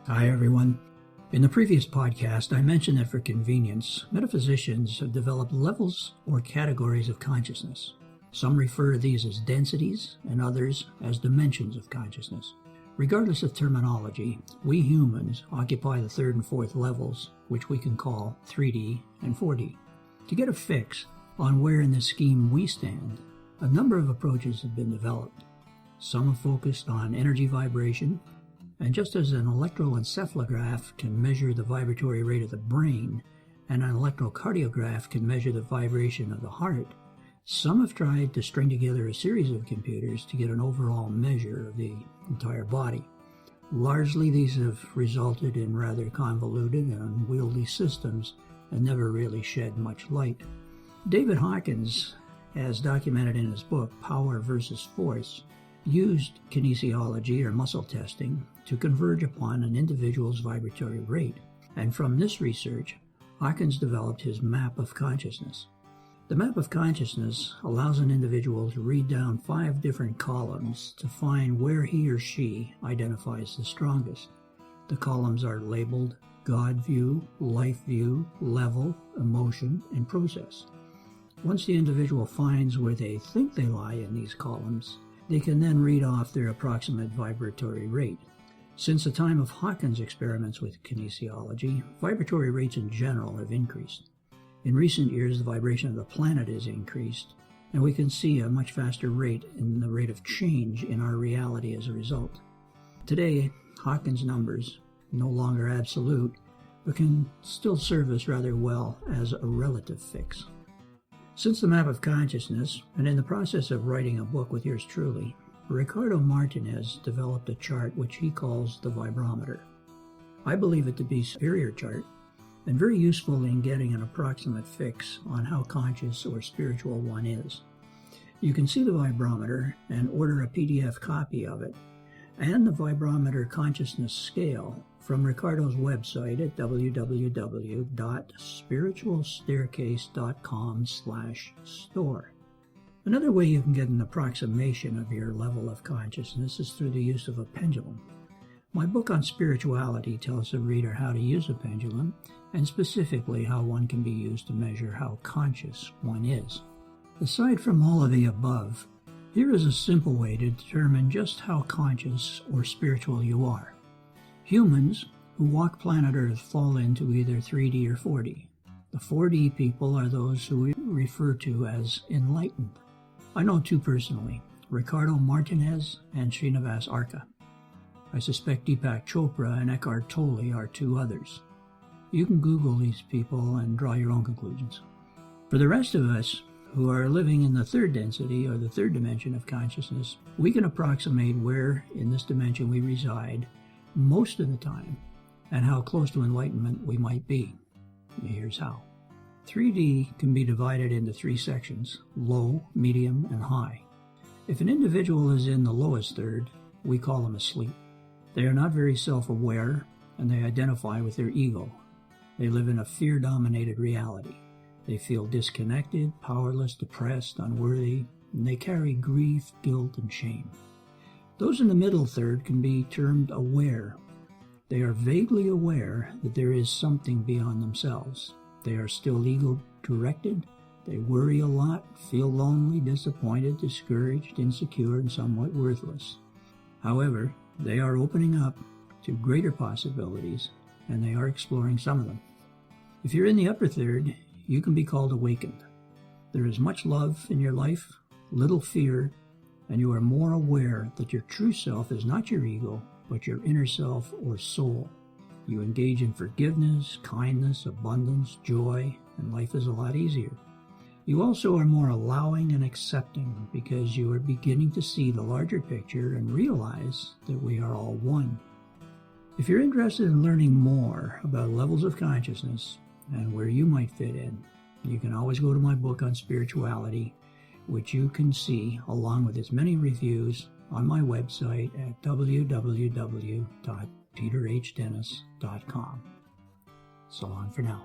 Hi, everyone. In the previous podcast, I mentioned that for convenience, metaphysicians have developed levels or categories of consciousness. Some refer to these as densities and others as dimensions of consciousness. Regardless of terminology, we humans occupy the third and fourth levels, which we can call 3D and 4D. To get a fix on where in this scheme we stand, a number of approaches have been developed. Some are focused on energy vibration, and just as an electroencephalograph can measure the vibratory rate of the brain, and an electrocardiograph can measure the vibration of the heart, some have tried to string together a series of computers to get an overall measure of the entire body. Largely, these have resulted in rather convoluted and unwieldy systems and never really shed much light. David Hawkins, as documented in his book Power versus Force, used kinesiology or muscle testing to converge upon an individual's vibratory rate, and from this research, Hawkins developed his map of consciousness. The map of consciousness allows an individual to read down 5 different columns to find where he or she identifies the strongest. The columns are labeled God view, life view, level, emotion, and process. Once the individual finds where they think they lie in these columns, they can then read off their approximate vibratory rate. Since the time of Hawkins' experiments with kinesiology, vibratory rates in general have increased. In recent years, the vibration of the planet has increased, and we can see a much faster rate in the rate of change in our reality as a result. Today, Hawkins' numbers, no longer absolute, but can still serve us rather well as a relative fix. Since the map of consciousness, and in the process of writing a book with yours truly, Ricardo Martinez developed a chart which he calls the vibrometer. I believe it to be a superior chart, and very useful in getting an approximate fix on how conscious or spiritual one is. You can see the vibrometer and order a PDF copy of it, and the vibrometer consciousness scale from Ricardo's website at www.spiritualstaircase.com/store. Another way you can get an approximation of your level of consciousness is through the use of a pendulum. My book on spirituality tells the reader how to use a pendulum, and specifically how one can be used to measure how conscious one is. Aside from all of the above, here is a simple way to determine just how conscious or spiritual you are. Humans who walk planet Earth fall into either 3D or 4D. The 4D people are those who we refer to as enlightened. I know 2 personally, Ricardo Martinez and Srinivas Arka. I suspect Deepak Chopra and Eckhart Tolle are 2 others. You can Google these people and draw your own conclusions. For the rest of us who are living in the 3rd density or the 3rd dimension of consciousness, we can approximate where in this dimension we reside most of the time and how close to enlightenment we might be. Here's how. 3D can be divided into 3 sections, low, medium, and high. If an individual is in the lowest third, we call them asleep. They are not very self-aware, and they identify with their ego. They live in a fear-dominated reality. They feel disconnected, powerless, depressed, unworthy, and they carry grief, guilt, and shame. Those in the middle third can be termed aware. They are vaguely aware that there is something beyond themselves. They are still ego-directed. They worry a lot, feel lonely, disappointed, discouraged, insecure, and somewhat worthless. However, they are opening up to greater possibilities, and they are exploring some of them. If you're in the upper third, you can be called awakened. There is much love in your life, little fear, and you are more aware that your true self is not your ego, but your inner self or soul. You engage in forgiveness, kindness, abundance, joy, and life is a lot easier. You also are more allowing and accepting because you are beginning to see the larger picture and realize that we are all one. If you're interested in learning more about levels of consciousness and where you might fit in, you can always go to my book on spirituality, which you can see along with its many reviews on my website at www.peterhdennis.com. So long for now.